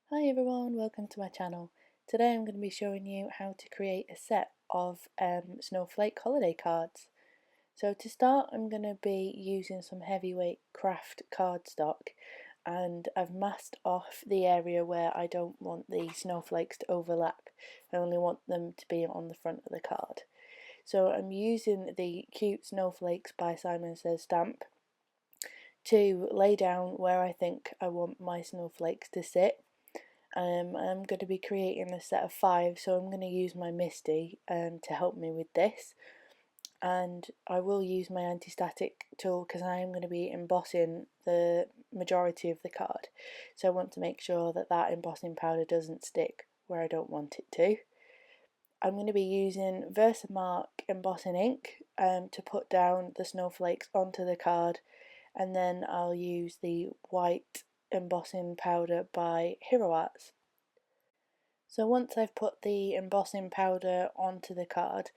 Hi everyone, welcome to my channel. Today I'm going to be showing you how to create a set of Snowflake holiday cards. So to start I'm going to be using some heavyweight craft cardstock, and I've masked off the area where I don't want the snowflakes to overlap. I only want them to be on the front of the card. So I'm using the Cute Snowflakes by Simon Says stamp to lay down where I think I want my snowflakes to sit. I'm going to be creating a set of 5, so I'm going to use my Misty to help me with this, and I will use my anti-static tool because I am going to be embossing the majority of the card, so I want to make sure that that embossing powder doesn't stick where I don't want it to. I'm going to be using Versamark embossing ink to put down the snowflakes onto the card, and then I'll use the white embossing powder by Hero Arts. So once I've put the embossing powder onto the card,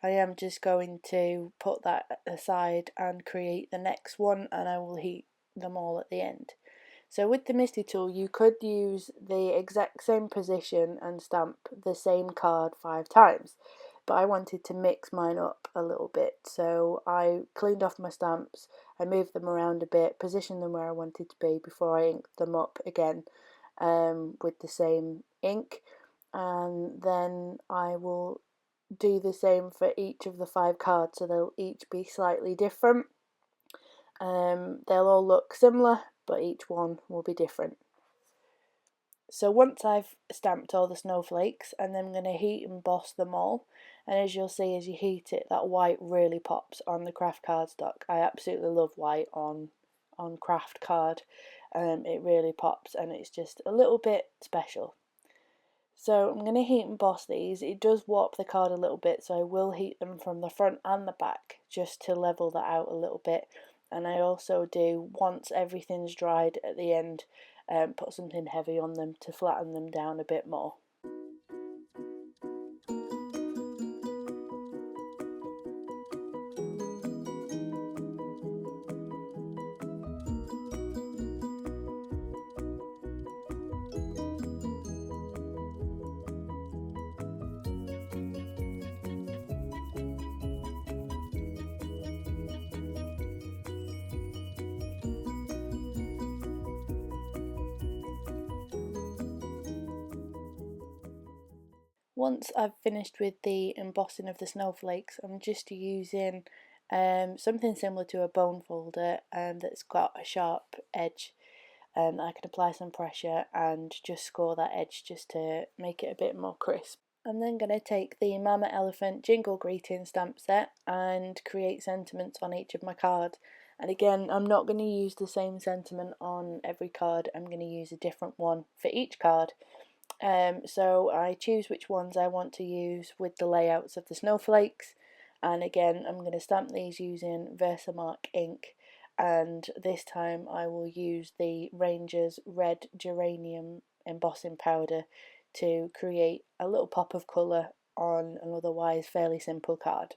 I am just going to put that aside and create the next one, and I will heat them all at the end. So with the Misty tool you could use the exact same position and stamp the same card 5 times, but I wanted to mix mine up a little bit, so I cleaned off my stamps, I moved them around a bit, positioned them where I wanted to be before I inked them up again with the same ink, and then I will do the same for each of the 5 cards, so they'll each be slightly different. They'll all look similar, but each one will be different. So once I've stamped all the snowflakes, and then I'm going to heat emboss them all, and as you'll see as you heat it, that white really pops on the craft cardstock. I absolutely love white on craft card. It really pops and it's just a little bit special. So I'm going to heat emboss these. It does warp the card a little bit, so I will heat them from the front and the back just to level that out a little bit. And I also do, once everything's dried at the end, put something heavy on them to flatten them down a bit more. Once I've finished with the embossing of the snowflakes, I'm just using something similar to a bone folder that's got a sharp edge. I can apply some pressure and just score that edge just to make it a bit more crisp. I'm then going to take the Mama Elephant Jingle Greeting stamp set and create sentiments on each of my cards. And again, I'm not going to use the same sentiment on every card, I'm going to use a different one for each card. So I choose which ones I want to use with the layouts of the snowflakes, and again I'm going to stamp these using Versamark ink, and this time I will use the Ranger's Red Geranium embossing powder to create a little pop of colour on an otherwise fairly simple card.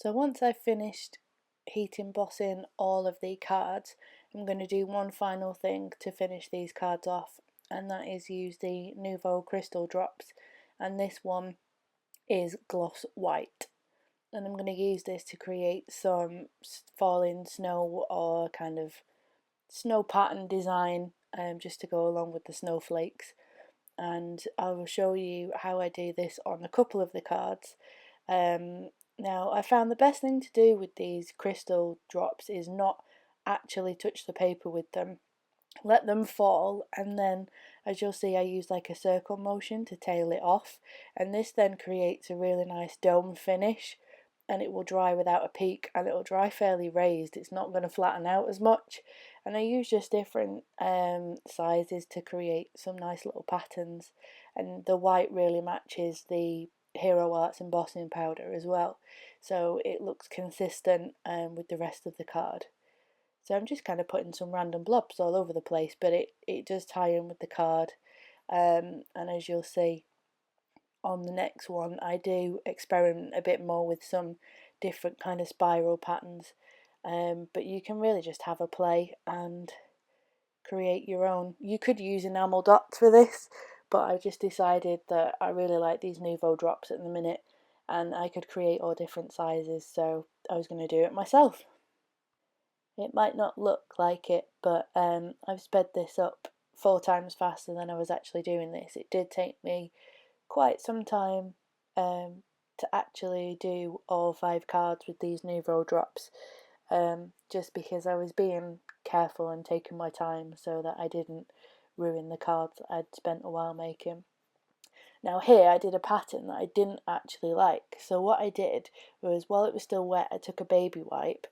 So once I've finished heat embossing all of the cards, I'm going to do one final thing to finish these cards off, and that is use the Nouveau Crystal Drops, and this one is gloss white. And I'm going to use this to create some falling snow or kind of snow pattern design, just to go along with the snowflakes. And I will show you how I do this on a couple of the cards. Now, I found the best thing to do with these crystal drops is not actually touch the paper with them. Let them fall, and then, as you'll see, I use like a circle motion to tail it off, and this then creates a really nice dome finish, and it will dry without a peak, and it will dry fairly raised. It's not going to flatten out as much. And I use just different sizes to create some nice little patterns, and the white really matches the Hero Arts embossing powder as well, so it looks consistent with the rest of the card. So I'm just kind of putting some random blobs all over the place, but it does tie in with the card. And as you'll see on the next one, I do experiment a bit more with some different kind of spiral patterns. But you can really just have a play and create your own. You could use enamel dots for this, but I just decided that I really like these Nouveau drops at the minute, and I could create all different sizes, so I was going to do it myself. It might not look like it, but I've sped this up 4 times faster than I was actually doing this. It did take me quite some time to actually do all 5 cards with these Nouveau drops, just because I was being careful and taking my time so that I didn't ruin the cards that I'd spent a while making. Now here I did a pattern that I didn't actually like, so what I did was, while it was still wet, I took a baby wipe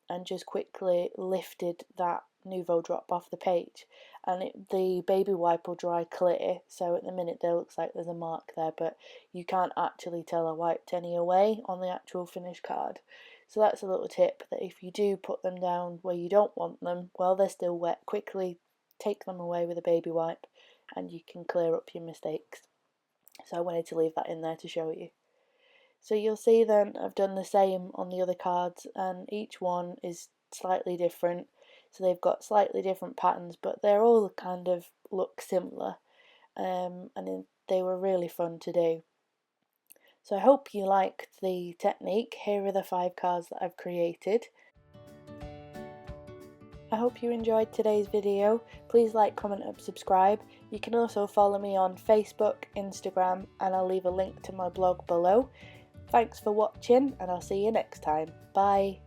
and just quickly lifted that Nouveau drop off the page, and the baby wipe will dry clear, so at the minute there looks like there's a mark there, but you can't actually tell I wiped any away on the actual finished card. So that's a little tip, that if you do put them down where you don't want them while they're still wet, quickly take them away with a baby wipe and you can clear up your mistakes. So I wanted to leave that in there to show you. So you'll see then I've done the same on the other cards, and each one is slightly different. So they've got slightly different patterns, but they're all kind of look similar, and they were really fun to do. So I hope you liked the technique. Here are the 5 cards that I've created. I hope you enjoyed today's video. Please like, comment and subscribe. You can also follow me on Facebook, Instagram, and I'll leave a link to my blog below. Thanks for watching, and I'll see you next time. Bye.